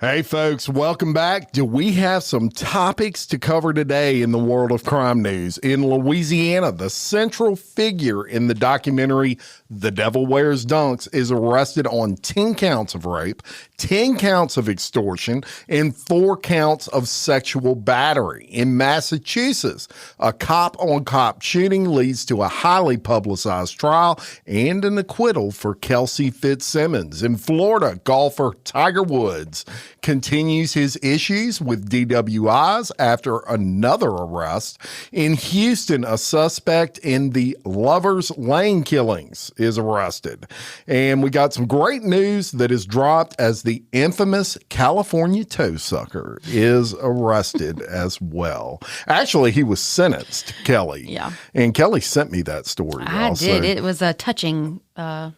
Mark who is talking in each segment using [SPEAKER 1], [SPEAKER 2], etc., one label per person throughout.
[SPEAKER 1] Hey, folks, welcome back. Do we have some topics to cover today in the world of crime news? In Louisiana, the central figure in the documentary The Devil Wears Dunks is arrested on 10 counts of rape, 10 counts of extortion, and 4 counts of sexual battery. In Massachusetts, a cop-on-cop shooting leads to a highly publicized trial and an acquittal for Kelsey Fitzsimmons. In Florida, golfer Tiger Woods continues his issues with DWIs after another arrest. In Houston, a suspect in the Lovers Lane killings is arrested. And we got some great news that is dropped as the infamous California toe sucker is arrested as well. Actually, he was sentenced, Kelly.
[SPEAKER 2] Yeah.
[SPEAKER 1] And Kelly sent me that story.
[SPEAKER 2] I did. It was a touching story.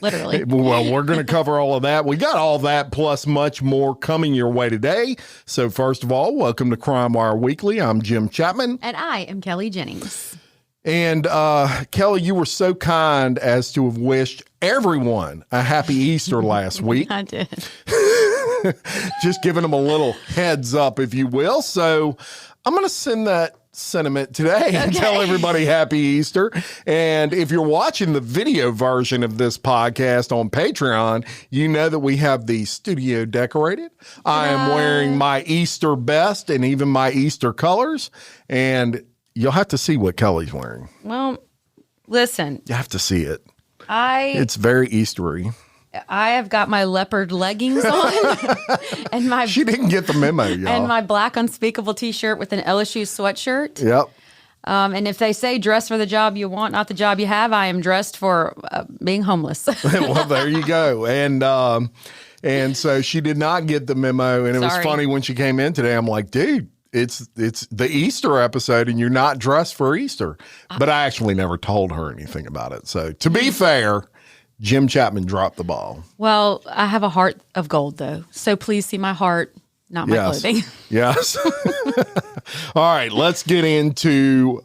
[SPEAKER 2] Literally.
[SPEAKER 1] Well, we're going to cover all of that. We got all that plus much more coming your way today. So first of all, welcome to Crime Wire Weekly. I'm Jim Chapman.
[SPEAKER 2] And I am Kelly Jennings.
[SPEAKER 1] And Kelly, you were so kind as to have wished everyone a happy Easter last week.
[SPEAKER 2] I did.
[SPEAKER 1] Just giving them a little heads up, if you will. So I'm going to send that sentiment today and tell everybody happy Easter. And if you're watching the video version of this podcast on Patreon, you know that we have the studio decorated. I am wearing my Easter best and even my Easter colors. And you'll have to see what Kelly's wearing.
[SPEAKER 2] Well, listen.
[SPEAKER 1] You have to see it. It's very Eastery.
[SPEAKER 2] I have got my leopard leggings on and my
[SPEAKER 1] She didn't get the memo, y'all.
[SPEAKER 2] And my black unspeakable t-shirt with an LSU sweatshirt.
[SPEAKER 1] Yep.
[SPEAKER 2] And if they say dress for the job you want, not the job you have, I am dressed for being homeless.
[SPEAKER 1] Well, there you go. And so she did not get the memo. And it was funny when she came in today. I'm like, dude, it's the Easter episode and you're not dressed for Easter. But I actually never told her anything about it. So to be fair, Jim Chapman dropped the ball.
[SPEAKER 2] Well, I have a heart of gold, though. So please see my heart, not my clothing.
[SPEAKER 1] Yes. All right, let's get into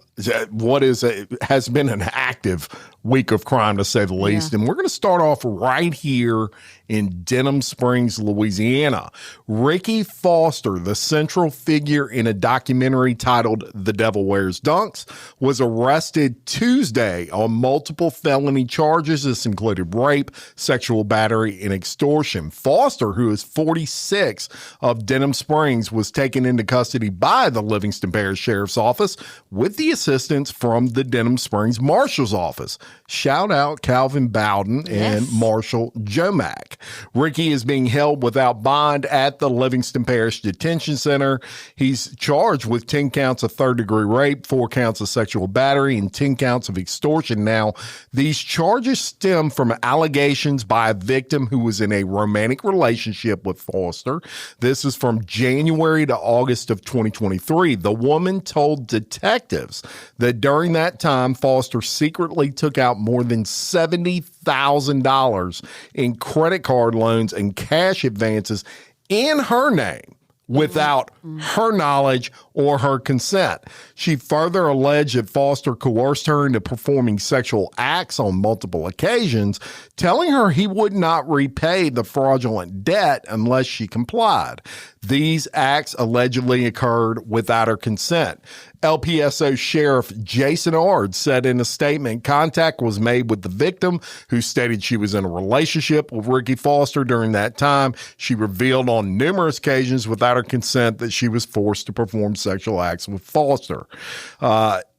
[SPEAKER 1] what has been an active week of crime, to say the least. And we're going to start off right here in Denham Springs, Louisiana. Ricky Foster, the central figure in a documentary titled The Devil Wears Dunks, was arrested Tuesday on multiple felony charges. This included rape, sexual battery, and extortion. Foster, who is 46 of Denham Springs, was taken into custody by the Livingston Parish Sheriff's Office with the assistance from the Denham Springs Marshal's Office. Shout out Calvin Bowden and Marshal Jomack. Ricky is being held without bond at the Livingston Parish Detention Center. He's charged with 10 counts of third-degree rape, 4 counts of sexual battery, and 10 counts of extortion. Now, these charges stem from allegations by a victim who was in a romantic relationship with Foster. This is from January to August of 2023. The woman told detectives that during that time, Foster secretly took out more than $70,000 in credit card loans and cash advances in her name without her knowledge or her consent. She further alleged that Foster coerced her into performing sexual acts on multiple occasions, telling her he would not repay the fraudulent debt unless she complied. These acts allegedly occurred without her consent. LPSO Sheriff Jason Ard said in a statement, contact was made with the victim, who stated she was in a relationship with Ricky Foster during that time. She revealed on numerous occasions without her consent that she was forced to perform sexual acts with Foster.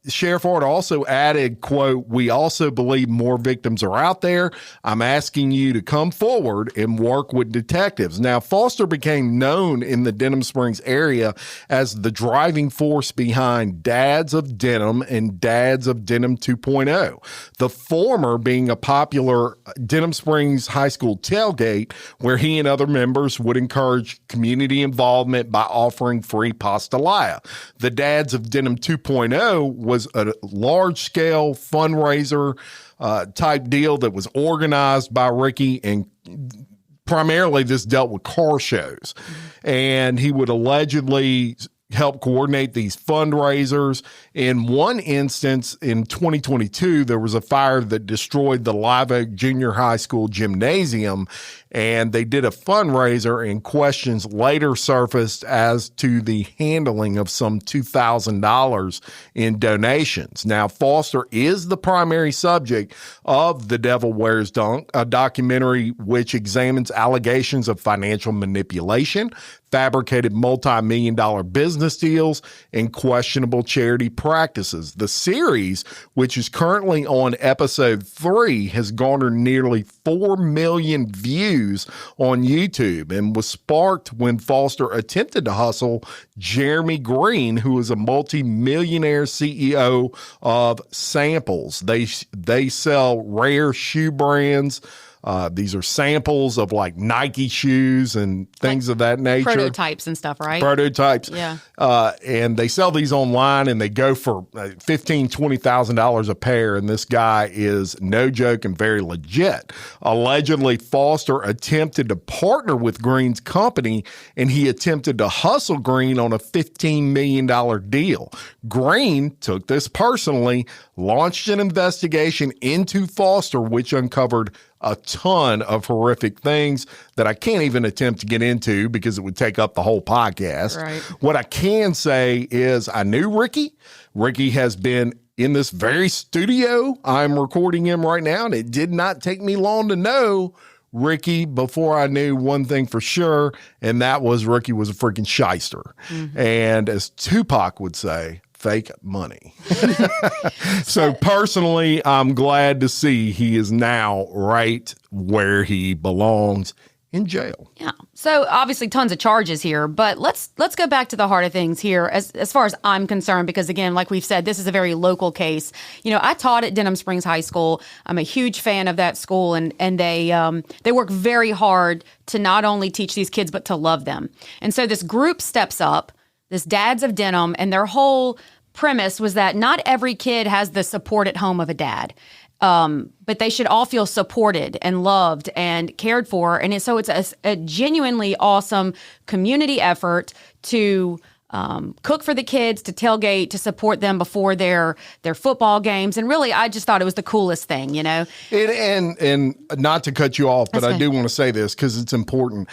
[SPEAKER 1] Sheriff Ard also added, quote, "We also believe more victims are out there. I'm asking you to come forward and work with detectives." Now, Foster became known in the Denham Springs area as the driving force behind Dads of Denham and Dads of Denham 2.0. The former being a popular Denham Springs high school tailgate where he and other members would encourage community involvement by offering free pastelaya. The Dads of Denham 2.0 was a large-scale fundraiser type deal that was organized by Ricky, and primarily this dealt with car shows. And he would allegedly help coordinate these fundraisers. In one instance, in 2022, there was a fire that destroyed the Live Oak Junior High School gymnasium, and they did a fundraiser, and questions later surfaced as to the handling of some $2,000 in donations. Now, Foster is the primary subject of The Devil Wears Dunk, a documentary which examines allegations of financial manipulation, fabricated multi-million-dollar business deals, and questionable charity practices. The series, which is currently on episode 3, has garnered nearly 4 million views on YouTube and was sparked when Foster attempted to hustle Jeremy Green, who is a multi-millionaire CEO of Samples. They sell rare shoe brands. These are samples of like Nike shoes and things of that nature.
[SPEAKER 2] Prototypes and stuff, right?
[SPEAKER 1] Prototypes.
[SPEAKER 2] Yeah.
[SPEAKER 1] And they sell these online, and they go for $15,000, $20,000 a pair. And this guy is no joke and very legit. Allegedly, Foster attempted to partner with Green's company, and he attempted to hustle Green on a $15 million deal. Green took this personally, launched an investigation into Foster, which uncovered a ton of horrific things that I can't even attempt to get into because it would take up the whole podcast.
[SPEAKER 2] Right.
[SPEAKER 1] What I can say is I knew Ricky. Ricky has been in this very studio I'm recording him right now, and it did not take me long to know Ricky before I knew one thing for sure, and that was Ricky was a freaking shyster. Mm-hmm. And as Tupac would say, fake money. So personally, I'm glad to see he is now right where he belongs, in jail.
[SPEAKER 2] Yeah. So obviously tons of charges here, but let's go back to the heart of things here as far as I'm concerned, because again, like we've said, this is a very local case. You know, I taught at Denham Springs High School. I'm a huge fan of that school, and they work very hard to not only teach these kids, but to love them. And so this group steps up, this Dads of Denham, and their whole premise was that not every kid has the support at home of a dad. But they should all feel supported and loved and cared for. And so it's a genuinely awesome community effort to cook for the kids, to tailgate, to support them before their football games. And really, I just thought it was the coolest thing, you know?
[SPEAKER 1] And not to cut you off, but I do want to say this because it's important.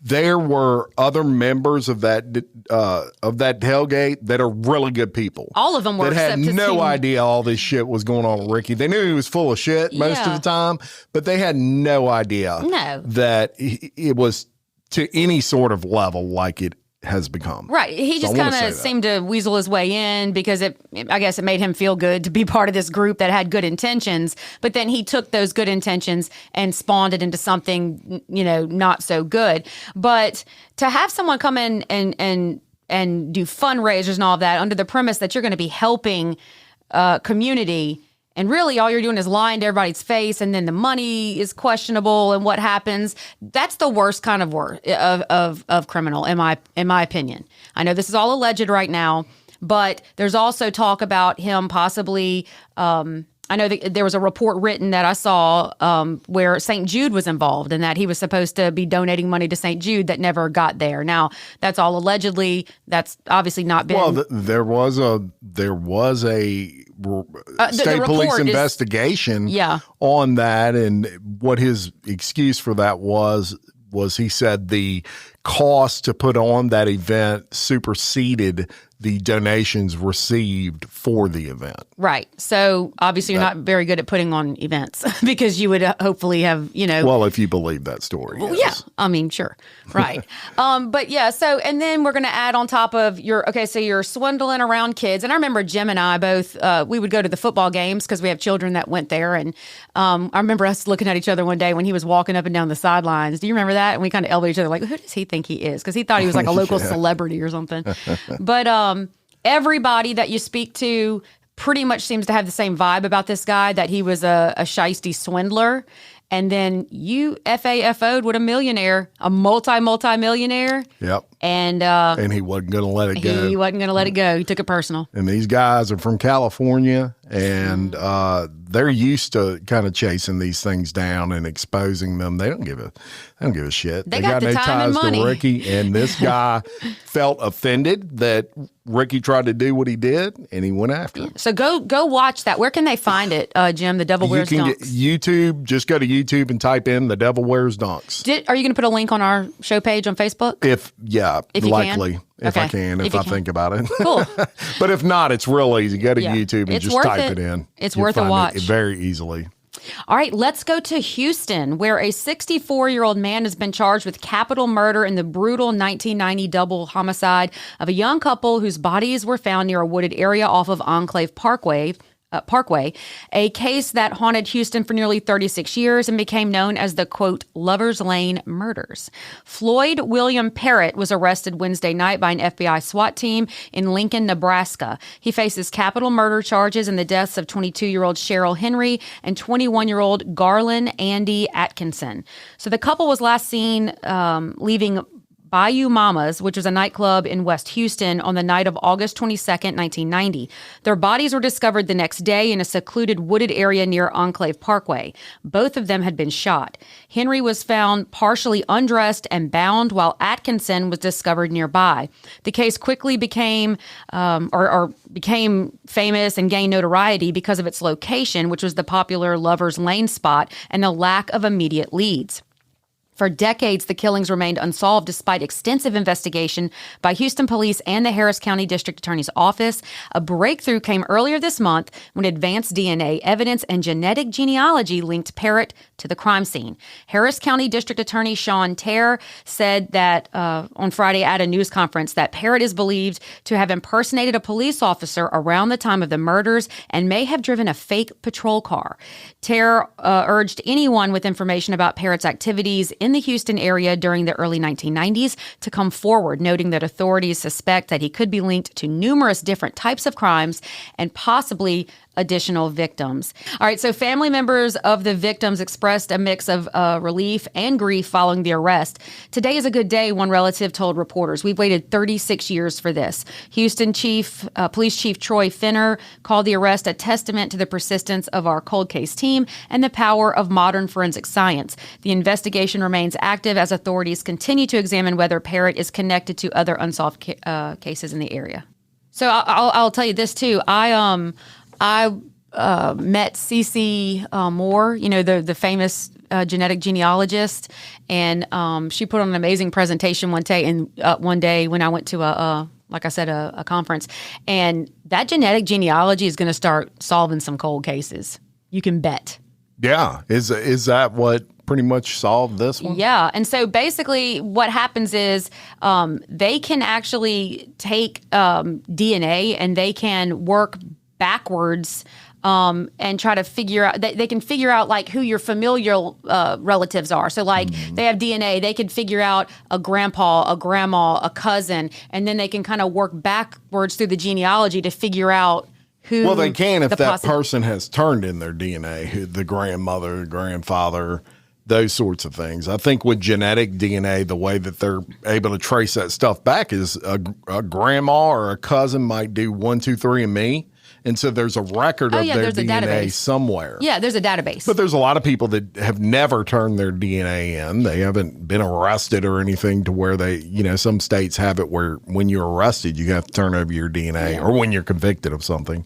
[SPEAKER 1] There were other members of that tailgate that are really good people.
[SPEAKER 2] All of them were.
[SPEAKER 1] That had no idea all this shit was going on with Ricky. They knew he was full of shit most of the time, but they had no idea that it was to any sort of level like it has become.
[SPEAKER 2] Right. He just kind of seemed to weasel his way in because I guess it made him feel good to be part of this group that had good intentions. But then he took those good intentions and spawned it into something, you know, not so good. But to have someone come in and do fundraisers and all of that under the premise that you're going to be helping community, and really all you're doing is lying to everybody's face, and then the money is questionable and what happens. That's the worst kind of criminal, in my opinion. I know this is all alleged right now, but there's also talk about him possibly I know that there was a report written that I saw where St. Jude was involved, and that he was supposed to be donating money to St. Jude that never got there. Now, that's all allegedly. That's obviously not been.
[SPEAKER 1] Well, there was a state police investigation on that, and what his excuse for that was he said the cost to put on that event superseded the donations received for the event.
[SPEAKER 2] Right. So obviously you're not very good at putting on events because you would hopefully have, you know.
[SPEAKER 1] Well, if you believe that story.
[SPEAKER 2] Well, yes. Yeah. I mean, sure. Right. But yeah, so, and then we're going to add on top of so you're swindling around kids. And I remember Jim and I both, we would go to the football games because we have children that went there. And I remember us looking at each other one day when he was walking up and down the sidelines. Do you remember that? And we kind of elbowed each other like, who does he think he is? Because he thought he was like a local celebrity or something. But everybody that you speak to pretty much seems to have the same vibe about this guy, that he was a shiesty swindler. And then you FAFO'd with a millionaire, a multi-millionaire.
[SPEAKER 1] Yep.
[SPEAKER 2] And
[SPEAKER 1] he wasn't going to let it go.
[SPEAKER 2] He wasn't going to let it go. He took it personal.
[SPEAKER 1] And these guys are from California, and they're used to kind of chasing these things down and exposing them. They don't give a shit.
[SPEAKER 2] They got the
[SPEAKER 1] no
[SPEAKER 2] time and
[SPEAKER 1] ties
[SPEAKER 2] money.
[SPEAKER 1] to Ricky, and this guy felt offended that Ricky tried to do what he did, and he went after him.
[SPEAKER 2] So go watch that. Where can they find it, Jim? The Devil Wears Dunks.
[SPEAKER 1] YouTube. Just go to YouTube and type in The Devil Wears Dunks.
[SPEAKER 2] Are you going to put a link on our show page on Facebook?
[SPEAKER 1] If likely.
[SPEAKER 2] Can?
[SPEAKER 1] If I can, if I think about it.
[SPEAKER 2] Cool.
[SPEAKER 1] But if not, it's real easy. Go to YouTube and just type it in.
[SPEAKER 2] It's worth a watch.
[SPEAKER 1] Very easily.
[SPEAKER 2] All right, let's go to Houston, where a 64-year-old man has been charged with capital murder in the brutal 1990 double homicide of a young couple whose bodies were found near a wooded area off of Enclave Parkway, a case that haunted Houston for nearly 36 years and became known as the, quote, Lover's Lane murders. Floyd William Parrott was arrested Wednesday night by an FBI SWAT team in Lincoln, Nebraska. He faces capital murder charges in the deaths of 22-year-old Cheryl Henry and 21-year-old Garland Andy Atkinson. So the couple was last seen leaving Bayou Mamas, which was a nightclub in West Houston, on the night of August 22nd, 1990. Their bodies were discovered the next day in a secluded wooded area near Enclave Parkway. Both of them had been shot. Henry was found partially undressed and bound, while Atkinson was discovered nearby. The case quickly became famous and gained notoriety because of its location, which was the popular Lover's Lane spot, and the lack of immediate leads. For decades, the killings remained unsolved despite extensive investigation by Houston police and the Harris County District Attorney's Office. A breakthrough came earlier this month when advanced DNA evidence and genetic genealogy linked Parrott to the crime scene. Harris County District Attorney Sean Terr said that on Friday at a news conference that Parrott is believed to have impersonated a police officer around the time of the murders and may have driven a fake patrol car. Terr urged anyone with information about Parrott's activities in the Houston area during the early 1990s to come forward, noting that authorities suspect that he could be linked to numerous different types of crimes and possibly additional victims. All right, so family members of the victims expressed a mix of relief and grief following the arrest. Today is a good day, one relative told reporters. We've waited 36 years for this. Houston Police Chief Troy Finner called the arrest a testament to the persistence of our cold case team and the power of modern forensic science. The investigation remains active as authorities continue to examine whether Parrott is connected to other unsolved cases in the area. So I'll tell you this too. I met Cece Moore, the famous genetic genealogist, and she put on an amazing presentation one day when I went to a conference, and that genetic genealogy is going to start solving some cold cases. You can bet.
[SPEAKER 1] Yeah, is that what pretty much solved this one?
[SPEAKER 2] Yeah, and so basically what happens is they can actually take DNA and they can work backwards and try to figure out, they can figure out like who your familial relatives are. So like they have DNA, they can figure out a grandpa, a grandma, a cousin, and then they can kind of work backwards through the genealogy to figure out who.
[SPEAKER 1] Well, they can if that person has turned in their DNA, the grandmother, the grandfather, those sorts of things. I think with genetic DNA, the way that they're able to trace that stuff back is a grandma or a cousin might do 1, 2, 3 and me. And so there's a record of their DNA somewhere.
[SPEAKER 2] Yeah, there's a database.
[SPEAKER 1] But there's a lot of people that have never turned their DNA in. They haven't been arrested or anything to where they, some states have it where when you're arrested, you have to turn over your DNA or when you're convicted of something.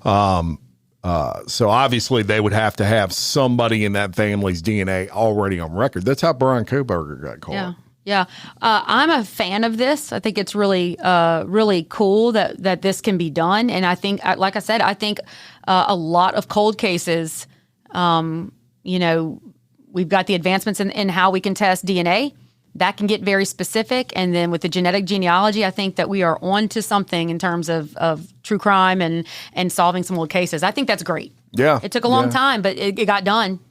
[SPEAKER 1] So obviously they would have to have somebody in that family's DNA already on record. That's how Brian Koberger got caught.
[SPEAKER 2] Yeah. I'm a fan of this. I think it's really, really cool that this can be done. And I think, like I said, I think a lot of cold cases, we've got the advancements in how we can test DNA. That can get very specific. And then with the genetic genealogy, I think that we are on to something in terms of true crime and solving some old cases. I think that's great.
[SPEAKER 1] Yeah.
[SPEAKER 2] It took a long time, but it got done.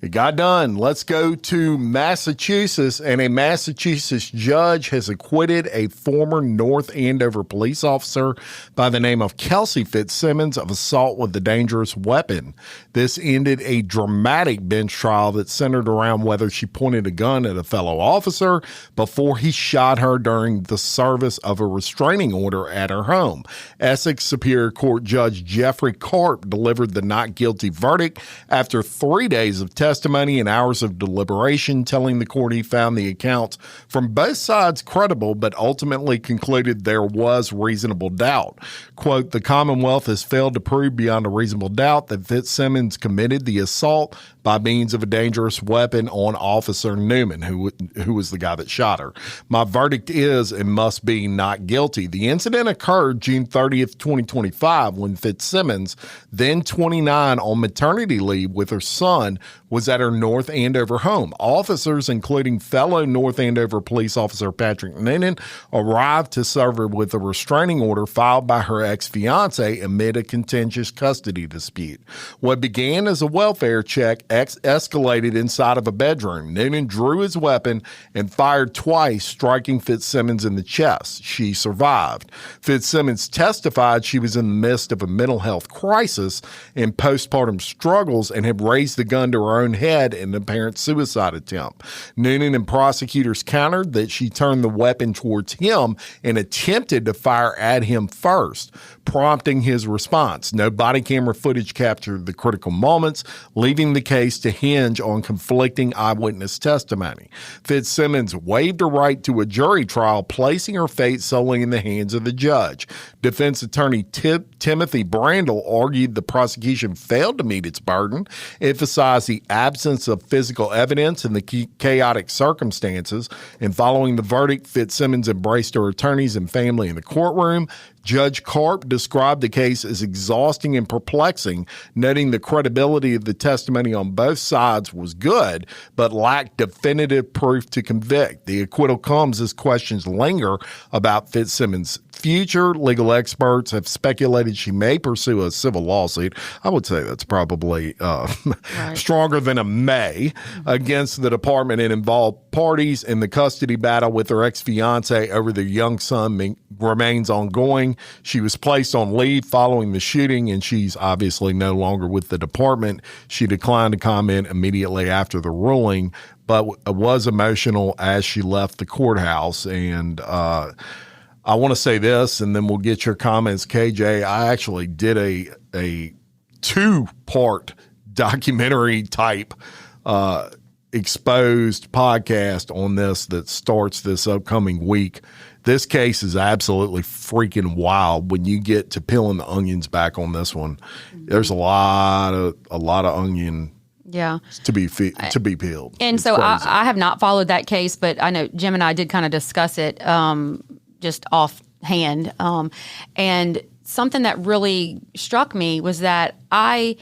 [SPEAKER 1] It got done. Let's go to Massachusetts, and a Massachusetts judge has acquitted a former North Andover police officer by the name of Kelsey Fitzsimmons of assault with a dangerous weapon. This ended a dramatic bench trial that centered around whether she pointed a gun at a fellow officer before he shot her during the service of a restraining order at her home. Essex Superior Court Judge Jeffrey Karp delivered the not guilty verdict after 3 days of testimony and hours of deliberation, telling the court he found the accounts from both sides credible, but ultimately concluded there was reasonable doubt. Quote, the Commonwealth has failed to prove beyond a reasonable doubt that Fitzsimmons committed the assault by means of a dangerous weapon on Officer Newman, who was the guy that shot her. My verdict is and must be not guilty. The incident occurred June 30th, 2025, when Fitzsimmons, then 29, on maternity leave with her son, was at her North Andover home. Officers, including fellow North Andover police officer Patrick Noonan, arrived to serve her with a restraining order filed by her ex-fiance amid a contentious custody dispute. What began as a welfare check escalated inside of a bedroom. Noonan drew his weapon and fired twice, striking Fitzsimmons in the chest. She survived. Fitzsimmons testified she was in the midst of a mental health crisis and postpartum struggles and had raised the gun to her own head in an apparent suicide attempt. Noonan and prosecutors countered that she turned the weapon towards him and attempted to fire at him first, prompting his response. No body camera footage captured the critical moments, leaving the case to hinge on conflicting eyewitness testimony. Fitzsimmons waived her right to a jury trial, placing her fate solely in the hands of the judge. Defense attorney Timothy Brandel argued the prosecution failed to meet its burden, emphasized the absence of physical evidence and the chaotic circumstances, and following the verdict, Fitzsimmons embraced her attorneys and family in the courtroom. Judge Karp described the case as exhausting and perplexing, noting the credibility of the testimony on both sides was good, but lacked definitive proof to convict. The acquittal comes as questions linger about Fitzsimmons' future. Legal experts have speculated she may pursue a civil lawsuit. I would say that's probably stronger than a may against the department and involved parties, in the custody battle with her ex-fiance over their young son remains ongoing. She was placed on leave following the shooting, and she's obviously no longer with the department. She declined to comment immediately after the ruling, but was emotional as she left the courthouse. And I want to say this, and then we'll get your comments, KJ. I actually did a two-part documentary type exposed podcast on this that starts this upcoming week. This case is absolutely freaking wild when you get to peeling the onions back on this one. There's a lot of onion to be peeled.
[SPEAKER 2] And it's so I have not followed that case, but I know Jim and I did kind of discuss it just offhand. And something that really struck me was that I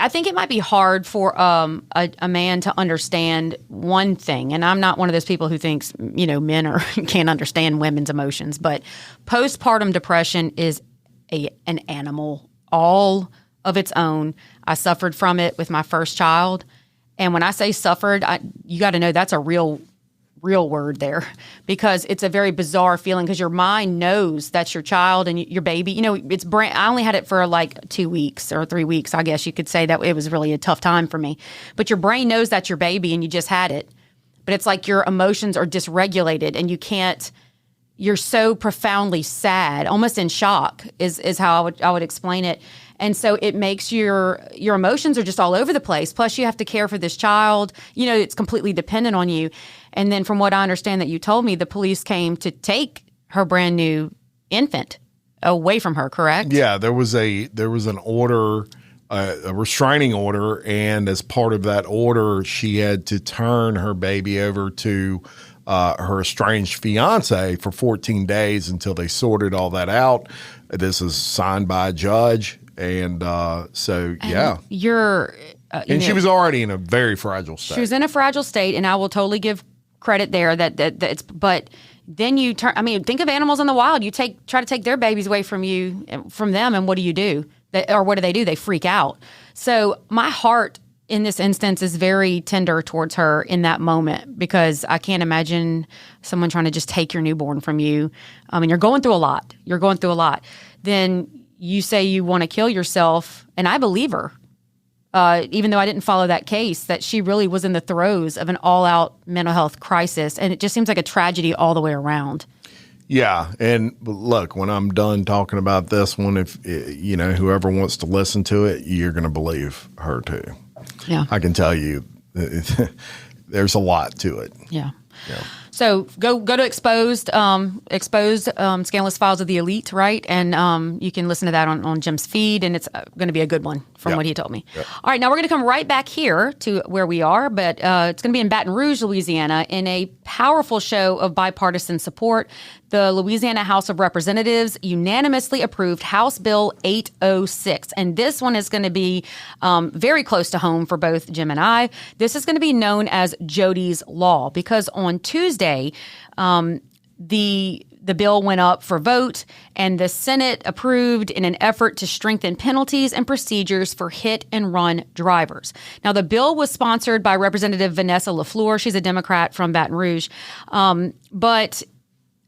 [SPEAKER 2] think it might be hard for a man to understand one thing, and I'm not one of those people who thinks, men can't understand women's emotions, but postpartum depression is an animal all of its own. I suffered from it with my first child, and when I say suffered, you got to know that's a real word there, because it's a very bizarre feeling, because your mind knows that's your child and your baby. It's I only had it for like 2 weeks or 3 weeks. I guess you could say that it was really a tough time for me. But your brain knows that's your baby and you just had it. But it's like your emotions are dysregulated and you're so profoundly sad, almost in shock is how I would explain it. And so it makes your emotions are just all over the place. Plus you have to care for this child. It's completely dependent on you. And then from what I understand that you told me, the police came to take her brand new infant away from her, correct?
[SPEAKER 1] Yeah, there was an order, a restraining order, and as part of that order, she had to turn her baby over to her estranged fiance for 14 days until they sorted all that out. This is signed by a judge. And yeah. And she was already in a very fragile state.
[SPEAKER 2] She was in a fragile state, and I will totally give credit there that it's, but then you turn, think of animals in the wild. You try to take their babies away from them, and what do you do? Or what do? They freak out. So my heart in this instance is very tender towards her in that moment, because I can't imagine someone trying to just take your newborn from you. I mean, you're going through a lot. Then you say you want to kill yourself, and I believe her. Even though I didn't follow that case, that she really was in the throes of an all-out mental health crisis, and it just seems like a tragedy all the way around.
[SPEAKER 1] Yeah, and look, when I'm done talking about this one, if whoever wants to listen to it, you're going to believe her too.
[SPEAKER 2] Yeah,
[SPEAKER 1] I can tell you, there's a lot to it.
[SPEAKER 2] Yeah. So go to exposed scandalous files of the elite, right? And you can listen to that on Jim's feed, and it's going to be a good one from what he told me. Yep. All right, now we're going to come right back here to where we are, but it's going to be in Baton Rouge, Louisiana, in a powerful show of bipartisan support. The Louisiana House of Representatives unanimously approved House Bill 806. And this one is going to be very close to home for both Jim and I. This is going to be known as Jody's Law, because on Tuesday, the bill went up for vote, and the Senate approved in an effort to strengthen penalties and procedures for hit-and-run drivers. Now, the bill was sponsored by Representative Vanessa LaFleur. She's a Democrat from Baton Rouge. But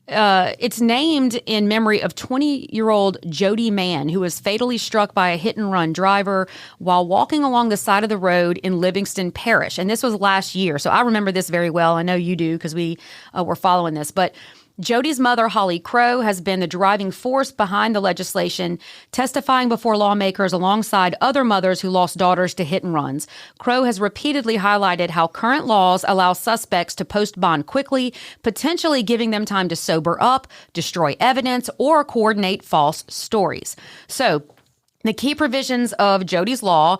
[SPEAKER 2] it's named in memory of 20-year-old Jody Mann, who was fatally struck by a hit-and-run driver while walking along the side of the road in Livingston Parish. And this was last year, so I remember this very well. I know you do, because we were following this. But Jody's mother, Holly Crow, has been the driving force behind the legislation, testifying before lawmakers alongside other mothers who lost daughters to hit and runs. Crow has repeatedly highlighted how current laws allow suspects to post bond quickly, potentially giving them time to sober up, destroy evidence, or coordinate false stories. So, the key provisions of Jody's Law,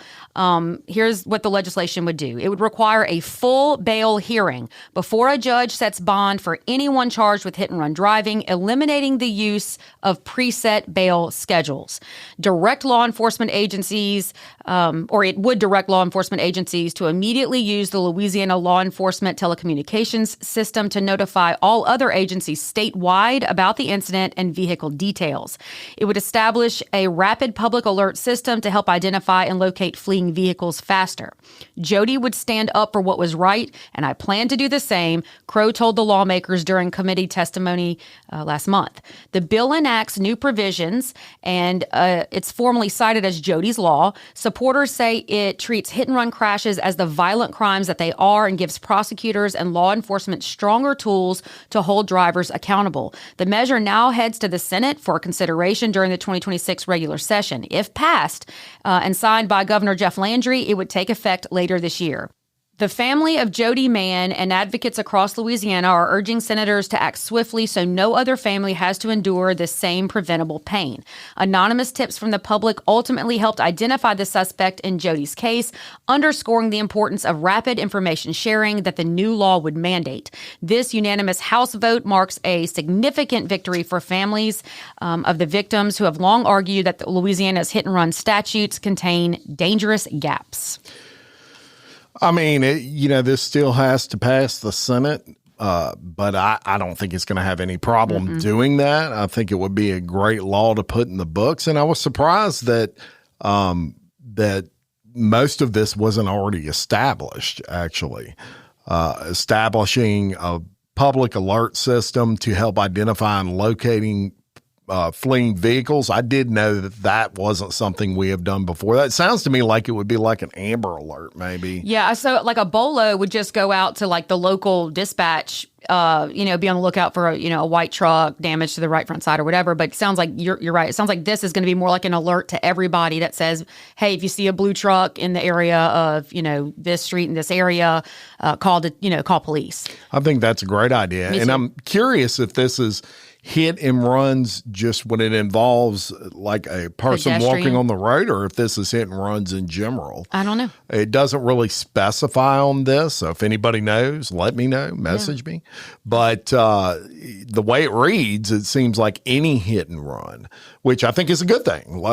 [SPEAKER 2] here's what the legislation would do. It would require a full bail hearing before a judge sets bond for anyone charged with hit-and-run driving, eliminating the use of preset bail schedules. Direct law enforcement agencies, it would direct law enforcement agencies to immediately use the Louisiana law enforcement telecommunications system to notify all other agencies statewide about the incident and vehicle details. It would establish a rapid public alert system to help identify and locate fleeing vehicles faster. Jody would stand up for what was right, and I plan to do the same, Crow told the lawmakers during committee testimony last month. The bill enacts new provisions, and it's formally cited as Jody's Law. Supporters say it treats hit-and-run crashes as the violent crimes that they are and gives prosecutors and law enforcement stronger tools to hold drivers accountable. The measure now heads to the Senate for consideration during the 2026 regular session. If passed and signed by Governor Jeff Landry, it would take effect later this year. The family of Jody Mann and advocates across Louisiana are urging senators to act swiftly so no other family has to endure the same preventable pain. Anonymous tips from the public ultimately helped identify the suspect in Jody's case, underscoring the importance of rapid information sharing that the new law would mandate. This unanimous House vote marks a significant victory for families of the victims who have long argued that Louisiana's hit-and-run statutes contain dangerous gaps.
[SPEAKER 1] I mean, this still has to pass the Senate, but I don't think it's going to have any problem doing that. I think it would be a great law to put in the books. And I was surprised that that most of this wasn't already established, actually. Establishing a public alert system to help identify and locating fleeing vehicles. I did know that wasn't something we have done before. That sounds to me like it would be like an Amber Alert, maybe.
[SPEAKER 2] Yeah, so like a BOLO would just go out to like the local dispatch, be on the lookout for a white truck, damage to the right front side or whatever. But it sounds like you're right. It sounds like this is going to be more like an alert to everybody that says, hey, if you see a blue truck in the area of, this street in this area, call police.
[SPEAKER 1] I think that's a great idea. And I'm curious if this is hit and runs just when it involves like a person walking on the road, or if this is hit and runs in general.
[SPEAKER 2] I don't know.
[SPEAKER 1] It doesn't really specify on this. So if anybody knows, let me know, message me. But the way it reads, it seems like any hit and run, which I think is a good thing.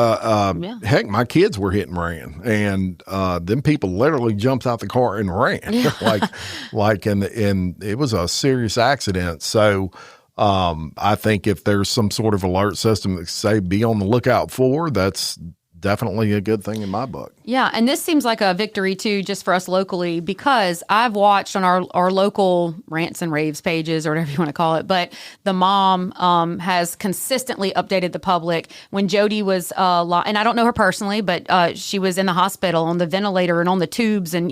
[SPEAKER 1] Heck, my kids were hit and ran, and them people literally jumped out the car and ran. And it was a serious accident. So I think if there's some sort of alert system that say be on the lookout for, that's definitely a good thing in my book.
[SPEAKER 2] Yeah, and this seems like a victory, too, just for us locally, because I've watched on our local rants and raves pages, or whatever you want to call it, but the mom has consistently updated the public. When Jody was, and I don't know her personally, but she was in the hospital on the ventilator and on the tubes, and,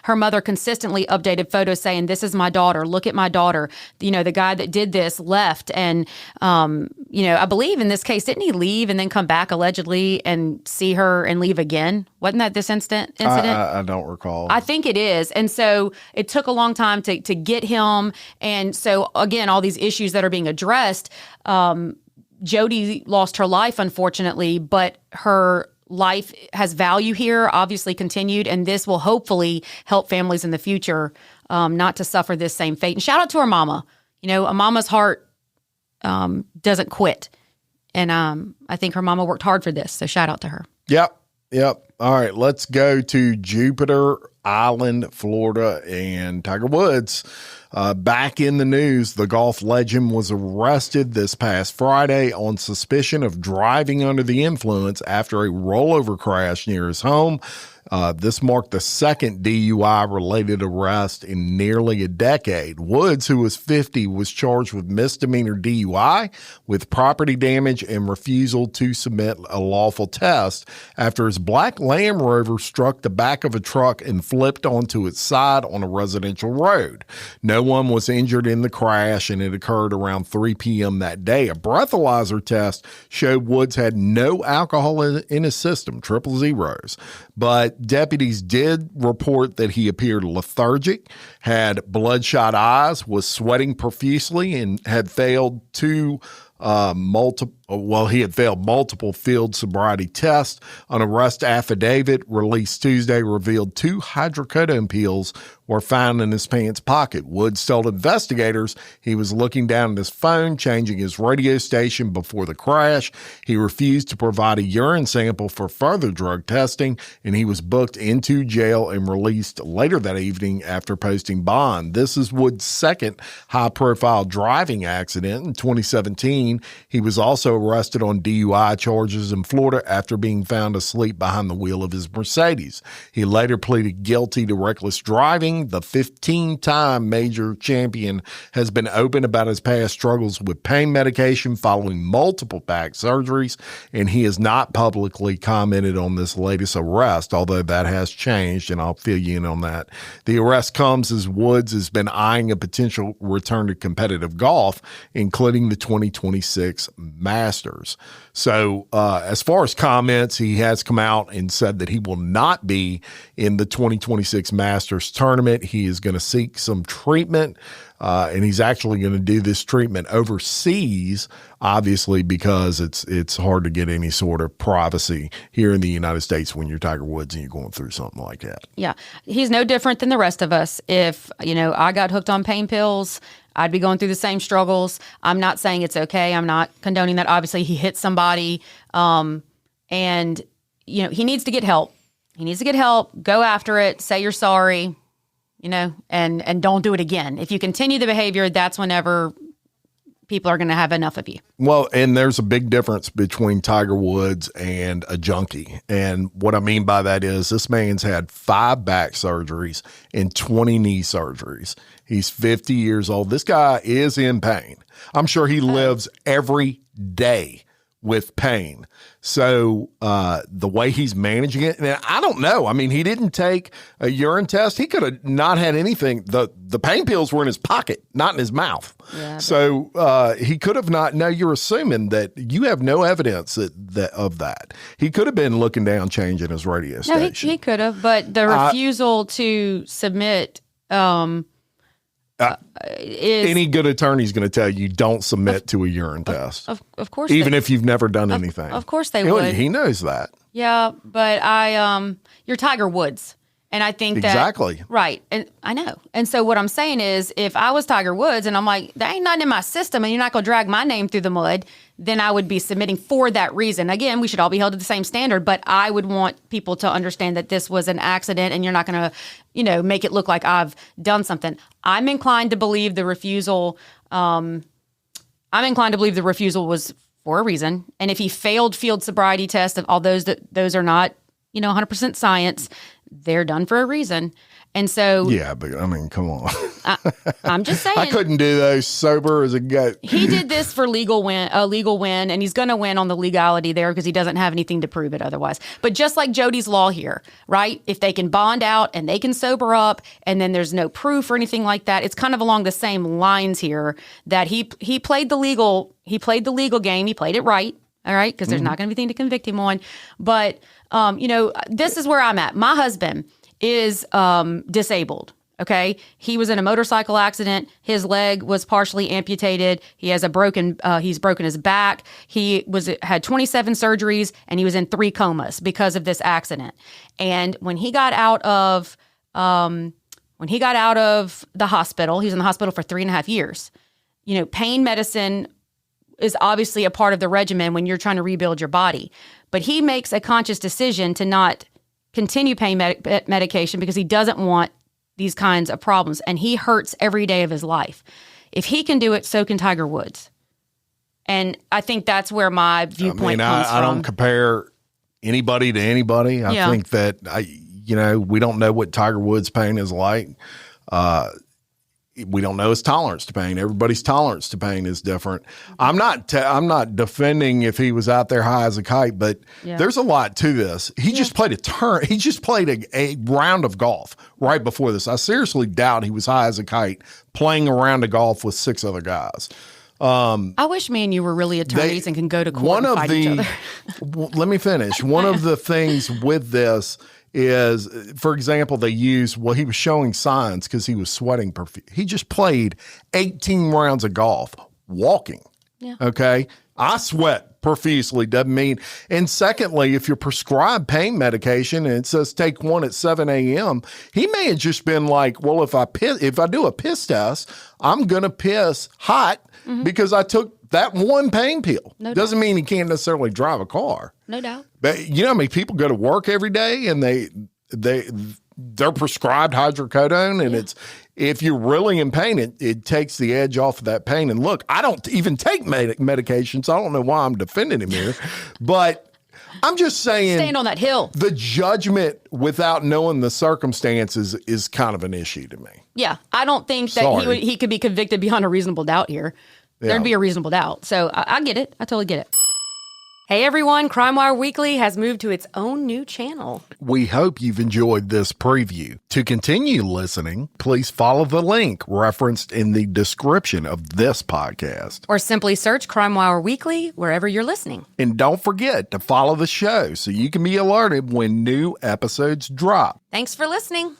[SPEAKER 2] her mother consistently updated photos saying, this is my daughter, look at my daughter. The guy that did this left, and, I believe in this case, didn't he leave and then come back allegedly and see her and leave again? Wasn't that this incident?
[SPEAKER 1] I don't recall.
[SPEAKER 2] I think it is. And so it took a long time to get him. And so, again, all these issues that are being addressed, Jody lost her life, unfortunately, but her life has value here, obviously continued, and this will hopefully help families in the future not to suffer this same fate. And shout out to her mama. A mama's heart doesn't quit. And I think her mama worked hard for this, so shout out to her.
[SPEAKER 1] Yep. All right, let's go to Jupiter Island, Florida, and Tiger Woods. Back in the news, the golf legend was arrested this past Friday on suspicion of driving under the influence after a rollover crash near his home. This marked the second DUI-related arrest in nearly a decade. Woods, who was 50, was charged with misdemeanor DUI with property damage and refusal to submit a lawful test after his black Land Rover struck the back of a truck and flipped onto its side on a residential road. No one was injured in the crash, and it occurred around 3 p.m. that day. A breathalyzer test showed Woods had no alcohol in his system, 000s. But deputies did report that he appeared lethargic, had bloodshot eyes, was sweating profusely, and had failed multiple field sobriety tests. An arrest affidavit released Tuesday revealed 2 hydrocodone pills were found in his pants pocket. Woods told investigators he was looking down at his phone, changing his radio station before the crash. He refused to provide a urine sample for further drug testing, and he was booked into jail and released later that evening after posting bond. This is Woods' second high-profile driving accident. In 2017, he was also arrested on DUI charges in Florida after being found asleep behind the wheel of his Mercedes. He later pleaded guilty to reckless driving. The 15-time major champion has been open about his past struggles with pain medication following multiple back surgeries, and he has not publicly commented on this latest arrest, although that has changed, and I'll fill you in on that. The arrest comes as Woods has been eyeing a potential return to competitive golf, including the 2026 Masters. So as far as comments, he has come out and said that he will not be in the 2026 Masters tournament. He is going to seek some treatment, and he's actually going to do this treatment overseas, obviously, because it's hard to get any sort of privacy here in the United States when you're Tiger Woods and you're going through something like that.
[SPEAKER 2] Yeah, he's no different than the rest of us. If, I got hooked on pain pills, I'd be going through the same struggles. I'm not saying it's okay. I'm not condoning that. Obviously, he hit somebody, and, he needs to get help. He needs to get help. Go after it. Say you're sorry. And don't do it again. If you continue the behavior, that's whenever people are going to have enough of you.
[SPEAKER 1] Well, and there's a big difference between Tiger Woods and a junkie. And what I mean by that is this man's had 5 back surgeries and 20 knee surgeries. He's 50 years old. This guy is in pain. I'm sure he lives every day with pain. So the way he's managing it, and I don't know. I mean, he didn't take a urine test. He could have not had anything. The pain pills were in his pocket, not in his mouth. Yeah, so he could have not. No, you're assuming that you have no evidence of that. He could have been looking down, changing his radio station.
[SPEAKER 2] No, he could have, but the refusal to submit
[SPEAKER 1] any good attorney is going to tell you don't submit to a urine test.
[SPEAKER 2] Of course,
[SPEAKER 1] even if you've never done anything.
[SPEAKER 2] Of course they would.
[SPEAKER 1] He knows that.
[SPEAKER 2] Yeah, but you're Tiger Woods, and I think that
[SPEAKER 1] exactly
[SPEAKER 2] right. And I know. And so what I'm saying is, if I was Tiger Woods, and I'm like, that ain't nothing in my system, and you're not going to drag my name through the mud, then I would be submitting for that reason. Again, we should all be held to the same standard, but I would want people to understand that this was an accident and you're not going to, make it look like I've done something. I'm inclined to believe the refusal was for a reason. And if he failed field sobriety tests, of all those are not, 100% science, they're done for a reason. And so,
[SPEAKER 1] yeah, but I mean, come on.
[SPEAKER 2] I'm just saying.
[SPEAKER 1] I couldn't do those sober as a goat.
[SPEAKER 2] He did this for a legal win, and he's going to win on the legality there because he doesn't have anything to prove it otherwise. But just like Jody's law here, right? If they can bond out and they can sober up, and then there's no proof or anything like that, it's kind of along the same lines here that he played the legal game. He played it right. All right, because there's not going to be anything to convict him on. But this is where I'm at. My husband is disabled. Okay, he was in a motorcycle accident. His leg was partially amputated. He has he's broken his back. He had 27 surgeries, and he was in 3 comas because of this accident. And when he got out of the hospital, he was in the hospital for 3.5 years. Pain medicine is obviously a part of the regimen when you're trying to rebuild your body. But he makes a conscious decision to not continue pain medication because he doesn't want these kinds of problems, and he hurts every day of his life. If he can do it, so can Tiger Woods. And I think that's where my viewpoint comes from.
[SPEAKER 1] I don't compare anybody to anybody. I think that we don't know what Tiger Woods' pain is like. We don't know his tolerance to pain. Everybody's tolerance to pain is different. I'm not defending if he was out there high as a kite, but there's a lot to this. He just played He just played a round of golf right before this. I seriously doubt he was high as a kite playing a round of golf with 6 other guys.
[SPEAKER 2] I wish me and you were really attorneys and can go to court and fight each other.
[SPEAKER 1] Let me finish. One of the things with this is, for example, he was showing signs because he was sweating. He just played 18 rounds of golf walking. Yeah. Okay. I sweat profusely, doesn't mean. And secondly, if you're prescribed pain medication and it says take one at 7 a.m., he may have just been like, well, if I do a piss test, I'm going to piss hot because I took that one pain pill. No Doesn't mean he can't necessarily drive a car.
[SPEAKER 2] No doubt.
[SPEAKER 1] But people go to work every day and they're prescribed hydrocodone, and it's, if you're really in pain, it takes the edge off of that pain. And look, I don't even take medication, so I don't know why I'm defending him here, but I'm just saying,
[SPEAKER 2] staying on that hill.
[SPEAKER 1] The judgment without knowing the circumstances is kind of an issue to me.
[SPEAKER 2] Yeah, I don't think that he could be convicted beyond a reasonable doubt here. There'd be a reasonable doubt. So I get it. I totally get it. Hey everyone, CrimeWire Weekly has moved to its own new channel.
[SPEAKER 1] We hope you've enjoyed this preview. To continue listening, please follow the link referenced in the description of this podcast.
[SPEAKER 2] Or simply search CrimeWire Weekly wherever you're listening.
[SPEAKER 1] And don't forget to follow the show so you can be alerted when new episodes drop.
[SPEAKER 2] Thanks for listening.